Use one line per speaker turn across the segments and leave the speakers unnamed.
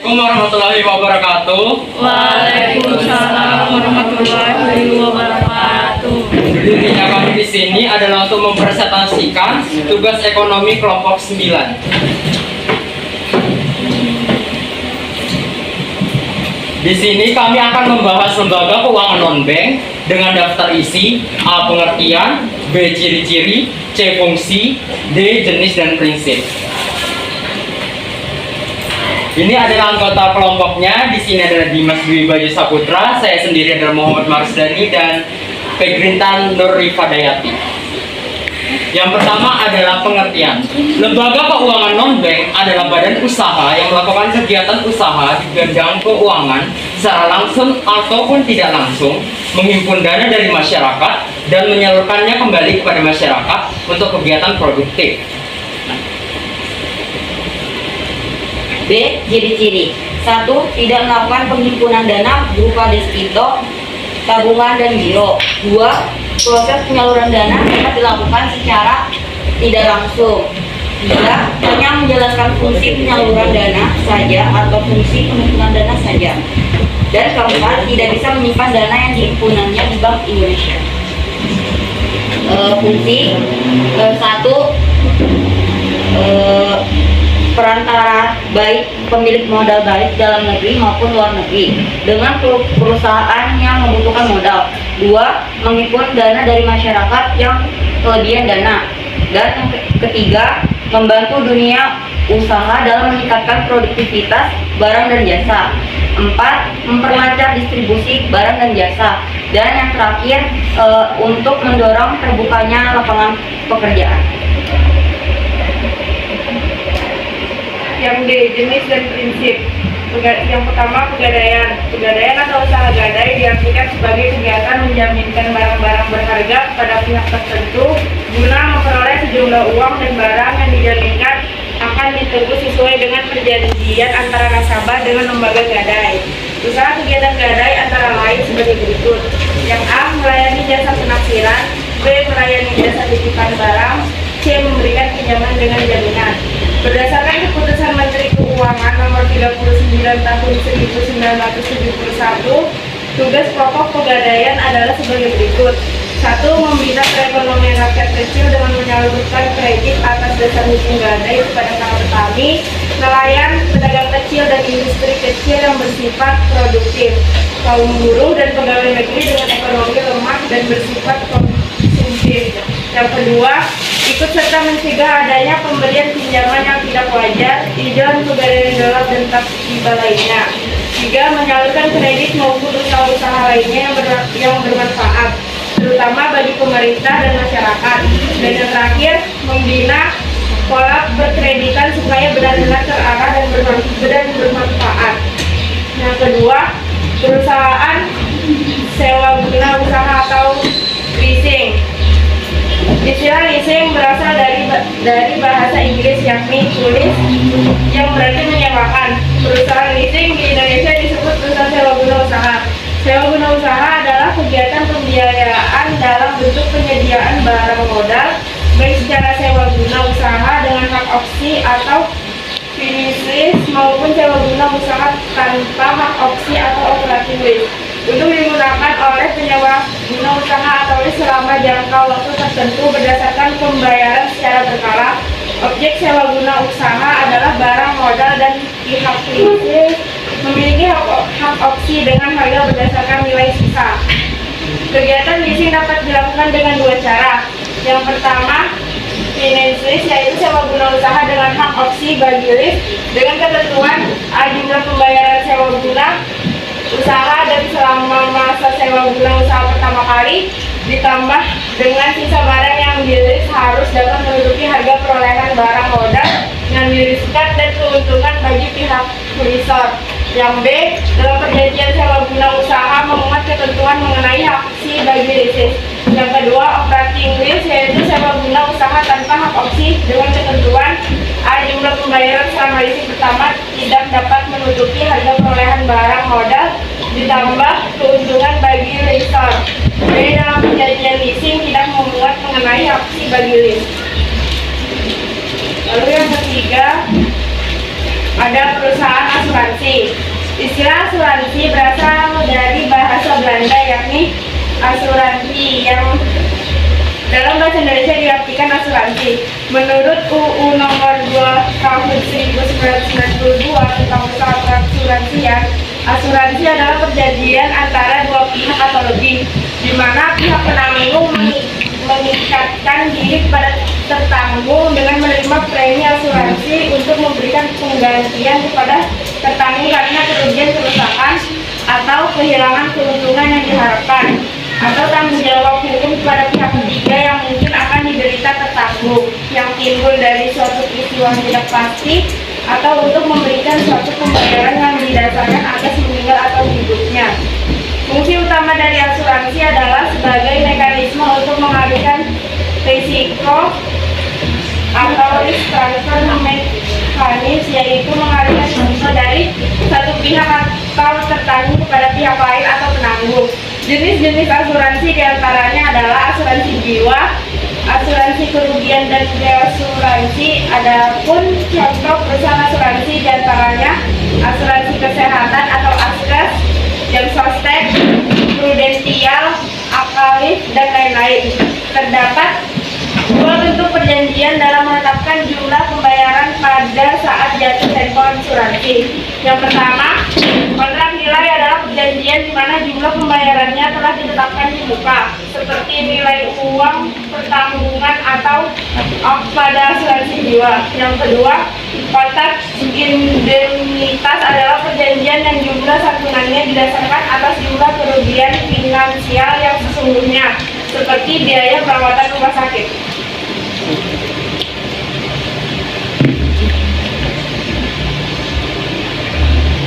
Warahmatullahi wabarakatuh.
Waalaikumsalam warahmatullahi wabarakatuh.
Intinya kami di sini adalah untuk mempresentasikan tugas ekonomi kelompok 9. Di sini kami akan membahas lembaga keuangan non-bank dengan daftar isi, A. Pengertian, B. Ciri-ciri, C. Fungsi, D. Jenis dan prinsip. Ini adalah anggota kelompoknya. Di sini adalah Dimas Dwi Bayu Saputra, saya sendiri adalah Muhammad Marsdani dan Pegrintan Nur Rifadayati. Yang pertama adalah pengertian. Lembaga keuangan non-bank adalah badan usaha yang melakukan kegiatan usaha di bidang keuangan secara langsung ataupun tidak langsung, menghimpun dana dari masyarakat dan menyalurkannya kembali kepada masyarakat untuk kegiatan produktif.
B. Ciri-ciri. 1. Tidak melakukan penghimpunan dana berupa deposito, tabungan, dan giro. 2. Proses penyaluran dana dapat dilakukan secara tidak langsung. 3. Hanya menjelaskan fungsi penyaluran dana saja atau fungsi penghimpunan dana saja. Dan keempat, tidak bisa menyimpan dana yang dihimpunannya di Bank Indonesia. Fungsi 1. Perantara baik pemilik modal baik dalam negeri maupun luar negeri dengan perusahaan yang membutuhkan modal. 2. Menghimpun dana dari masyarakat yang kelebihan dana. Dan yang ketiga, membantu dunia usaha dalam meningkatkan produktivitas barang dan jasa. 4. Memperlancar distribusi barang dan jasa. Dan yang terakhir, untuk mendorong terbukanya lapangan pekerjaan.
Yang D. Jenis dan prinsip. Yang pertama, pegadaian. Pegadaian atau usaha gadai diartikan sebagai kegiatan menjaminkan barang-barang berharga kepada pihak tertentu guna memperoleh sejumlah uang dan barang yang dijaminkan akan ditebus sesuai dengan perjanjian antara nasabah dengan lembaga gadai. Usaha kegiatan gadai antara lain sebagai berikut. Yang A. Melayani jasa penaksiran. B. Melayani jasa titipan barang. C. Memberikan pinjaman dengan jaminan. Berdasarkan keputusan Menteri Keuangan nomor 39 tahun 1971, tugas pokok pegadaian adalah sebagai berikut. 1. Membina perekonomian rakyat kecil dengan menyalurkan kredit atas dasar hukum gadai kepada para petani, nelayan, pedagang kecil dan industri kecil yang bersifat produktif, kaum buruh dan pegawai negeri dengan ekonomi lemah dan bersifat konsumtif. Yang kedua, ikut serta mencegah adanya pemberian pinjaman yang tidak wajar, ijon, pegadaian gelap, dan riba lainnya. 3. Menyalurkan kredit maupun usaha-usaha lainnya yang bermanfaat, terutama bagi pemerintah dan masyarakat. Dan yang terakhir, membina pola berkreditan supaya benar-benar terarah dan bermanfaat. Yang kedua, perusahaan sewa guna usaha atau leasing. Istilah leasing berasal dari bahasa Inggris yakni tulis yang berarti menyewakan. Perusahaan leasing di Indonesia disebut perusahaan sewa guna usaha. Sewa guna usaha adalah kegiatan pembiayaan dalam bentuk penyediaan barang modal baik secara sewa guna usaha dengan hak opsi atau finish lease maupun sewa guna usaha tanpa hak opsi atau operating lease untuk digunakan oleh penyewa guna usaha atau lease selama jangka waktu tertentu berdasarkan pembayaran secara berkala. Objek sewa guna usaha adalah barang modal dan pihak lease memiliki hak opsi dengan harga berdasarkan nilai sisa. Kegiatan leasing dapat dilakukan dengan dua cara. Yang pertama, finance lease, yaitu sewa guna usaha dengan hak opsi bagi lease dengan ketentuan A. Jumlah pembayaran sewa guna usaha dan selama masa sewa guna usaha pertama kali ditambah dengan sisa barang yang di-lease harus dapat menutupi harga perolehan barang modal yang di-leasekan dan keuntungan bagi pihak leasor. Yang B. Dalam perjanjian sewa guna usaha memuat ketentuan mengenai hak opsi bagi leases. Yang kedua, operating lease, yaitu sewa guna usaha tanpa hak opsi dengan ketentuan A. Jumlah pembayaran selama leasing pertama tidak dapat menutupi harga perolehan barang modal ditambah keuntungan bagi leasor. B. Dalam perjanjian leasing tidak memuat mengenai hak opsi bagi lease. Lalu yang ketiga, ada perusahaan asuransi. Istilah asuransi berasal dari bahasa Belanda yakni asuransi yang dalam bahasa Indonesia diartikan asuransi. Menurut UU Nomor 2 Tahun 1992 tentang usaha perasuransian, asuransi adalah perjanjian antara dua pihak atau lebih, di mana pihak penanggung mengikatkan diri kepada tertanggung dengan menerima premi asuransi untuk memberikan penggantian kepada tertanggung karena kerugian kerusakan atau kehilangan keuntungan yang diharapkan, atau tanggung jawab hukum kepada pihak ketiga yang mungkin akan diderita tertanggung yang timbul dari suatu peristiwa yang tidak pasti, atau untuk memberikan suatu pembayaran yang didasarkan atas meninggal atau hidupnya. Fungsi utama dari asuransi adalah sebagai mekanisme untuk mengalihkan risiko atau risk transfer mekanis, yaitu mengalihkan risiko dari satu pihak atau tertanggung kepada pihak lain atau penanggung. Jenis-jenis asuransi diantaranya adalah asuransi jiwa, asuransi kerugian dan reasuransi. Adapun contoh perusahaan asuransi diantaranya asuransi kesehatan atau Askes, Jamsostek, Prudential, Akalif, dan lain-lain. Terdapat dua bentuk perjanjian dalam menetapkan jumlah pembayaran pada saat jatuh tempo asuransi. Yang pertama, kontrak nilai adalah perjanjian di mana jumlah pembayarannya telah ditetapkan di muka, seperti nilai uang pertanggungan atau pada asuransi jiwa. Yang kedua, kontrak indemnitas adalah perjanjian yang jumlah santunannya didasarkan atas jumlah kerugian finansial yang sesungguhnya, seperti biaya perawatan rumah sakit.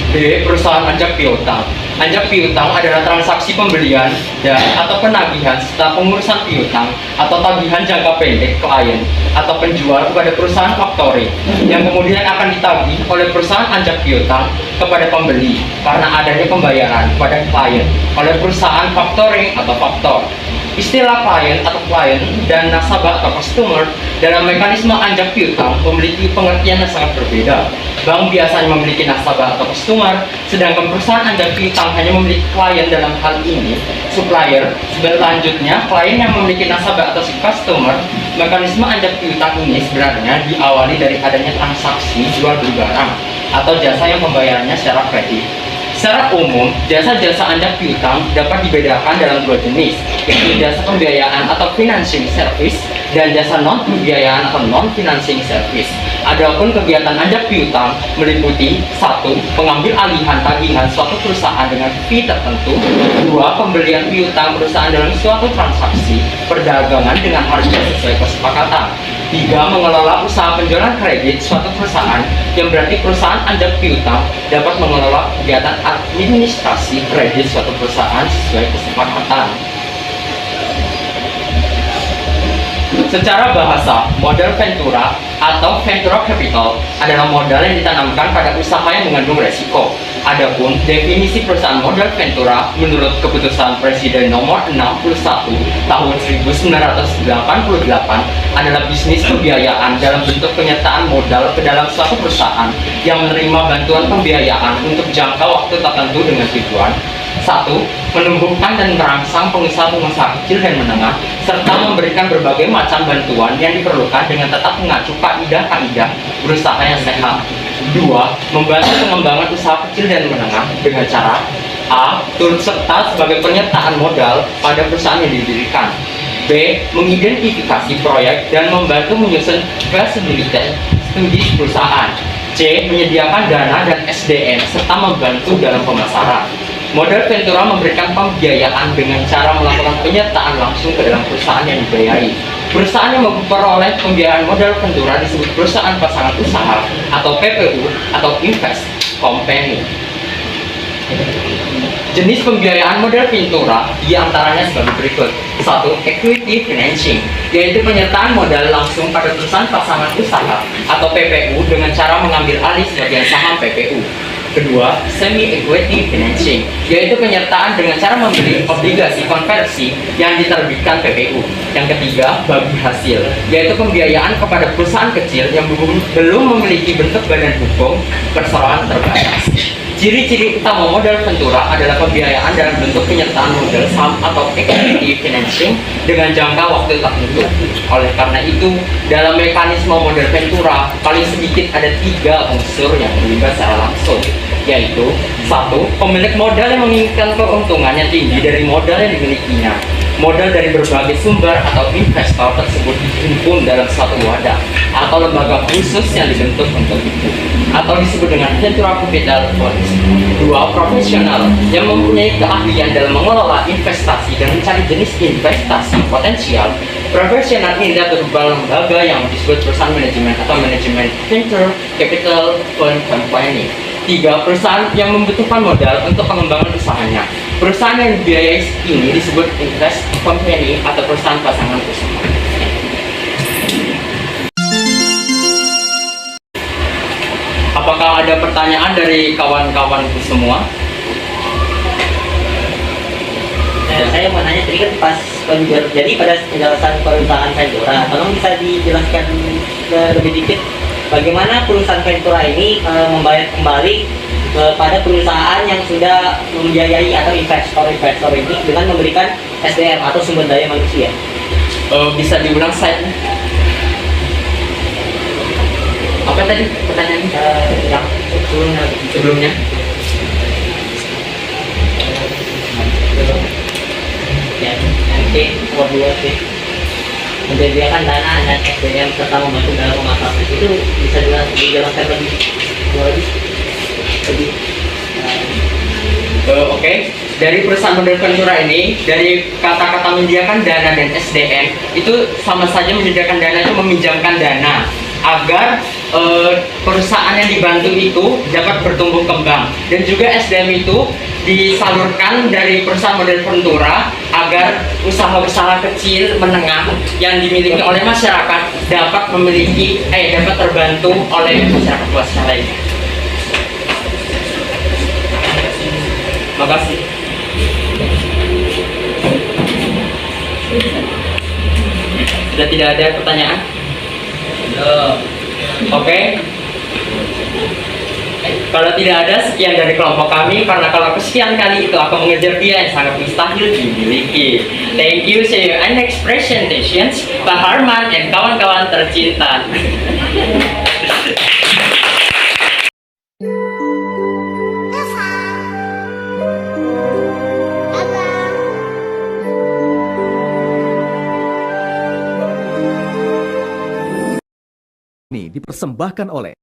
B. Perusahaan anjak piutang. Anjak piutang adalah transaksi pembelian dan atau penagihan serta pengurusan piutang atau tagihan jangka pendek klien atau penjual kepada perusahaan faktoring yang kemudian akan ditagih oleh perusahaan anjak piutang kepada pembeli karena adanya pembayaran kepada klien oleh perusahaan faktoring atau faktor. Istilah klien atau klien dan nasabah atau customer dalam mekanisme anjak piutang memiliki pengertian yang sangat berbeda. Bank biasanya memiliki nasabah atau customer, sedangkan perusahaan anjak piutang hanya memiliki klien dalam hal ini, supplier. Selanjutnya, klien yang memiliki nasabah atau customer. Mekanisme anjak piutang ini sebenarnya diawali dari adanya transaksi jual beli barang atau jasa yang pembayarannya secara kredit. Secara umum, jasa-jasa anjak piutang dapat dibedakan dalam dua jenis, yaitu jasa pembiayaan atau financing service dan jasa non-pembiayaan atau non-financing service. Adapun kegiatan anjak piutang meliputi 1. Pengambil alihan tagihan suatu perusahaan dengan fee tertentu. 2. Pembelian piutang perusahaan dalam suatu transaksi perdagangan dengan harga sesuai kesepakatan. 3. Mengelola usaha penjualan kredit suatu perusahaan, yang berarti perusahaan anjak piutang dapat mengelola kegiatan administrasi kredit suatu perusahaan sesuai kesepakatan. Secara bahasa, modal Ventura atau Ventura Capital adalah modal yang ditanamkan pada usaha yang mengandung resiko. Adapun definisi perusahaan modal Ventura menurut keputusan Presiden nomor 61 tahun 1988 adalah bisnis pembiayaan dalam bentuk penyertaan modal ke dalam suatu perusahaan yang menerima bantuan pembiayaan untuk jangka waktu tertentu dengan tujuan 1. Menumbuhkan dan merangsang pengusaha-pengusaha kecil dan menengah serta memberikan berbagai macam bantuan yang diperlukan dengan tetap mengacu kaidah-kaidah berusaha yang sehat. 2. Membantu pengembangan usaha kecil dan menengah dengan cara A. Turut serta sebagai penyertaan modal pada perusahaan yang didirikan. B. Mengidentifikasi proyek dan membantu menyusun feasibility studi perusahaan. C. Menyediakan dana dan SDM serta membantu dalam pemasaran. Modal Ventura memberikan pembiayaan dengan cara melakukan penyertaan langsung ke dalam perusahaan yang dibiayai. Perusahaan yang memperoleh pembiayaan modal Ventura disebut perusahaan pasangan usaha atau PPU atau invest company. Jenis pembiayaan modal Ventura diantaranya sebagai berikut. 1. Equity financing, yaitu penyertaan modal langsung pada perusahaan pasangan usaha atau PPU dengan cara mengambil alih sebagian saham PPU. Kedua, semi-equity financing, yaitu penyertaan dengan cara membeli obligasi konversi yang diterbitkan PPU. Yang ketiga, bagi hasil, yaitu pembiayaan kepada perusahaan kecil yang belum memiliki bentuk badan hukum perseroan terbatas. Ciri-ciri utama modal Ventura adalah pembiayaan dalam bentuk penyertaan modal saham atau equity financing dengan jangka waktu tertentu. Oleh karena itu, dalam mekanisme modal Ventura paling sedikit ada 3 unsur yang terlibat secara langsung, yaitu 1. Pemilik modal yang menginginkan keuntungan yang tinggi dari modal yang dimilikinya. Modal dari berbagai sumber atau investor tersebut dihimpun dalam suatu wadah atau lembaga khusus yang dibentuk untuk itu, atau disebut dengan Ventura Capital Funds. 2. Profesional yang mempunyai keahlian dalam mengelola investasi dan mencari jenis investasi potensial. Profesional ini dapat berupa lembaga yang disebut perusahaan manajemen atau manajemen Venture Capital Fund Company. 3. Perusahaan yang membutuhkan modal untuk pengembangan usahanya. Perusahaan yang dibiayai ini disebut invest company atau perusahaan pasangan usaha. Apakah ada pertanyaan dari kawan-kawanku semua?
Saya mau nanya tadi kan pas jadi pada penjelasan perusahaan Ventura, tolong bisa dijelaskan lebih dikit bagaimana perusahaan Ventura ini membayar kembali kepada perusahaan yang sudah membiayai atau investor ini dengan memberikan SDM atau sumber daya manusia.
Bisa diulang slide-nya? Apa tadi pertanyaannya?
Yang
Sebelumnya?
ya, nanti kedua sih menyediakan dana dan SDM serta membantu dalam pemasaran itu bisa dijelaskan lebih
Oke. Dari perusahaan modal Ventura ini, dari kata-kata menyediakan dana dan SDM itu sama saja menyediakan dana itu meminjamkan dana agar perusahaan yang dibantu itu dapat bertumbuh kembang, dan juga SDM itu disalurkan dari perusahaan modal Ventura agar usaha-usaha kecil menengah yang dimiliki oleh masyarakat dapat dapat terbantu oleh masyarakat luas lainnya. Makasih. Sudah tidak ada pertanyaan? Oke. Kalau tidak ada, sekian dari kelompok kami, karena kalau kesekian kali itu aku mengejar dia yang sangat mustahil dimiliki. Thank you, see you in next presentations, Pak Harman dan kawan-kawan tercinta.
Ini dipersembahkan oleh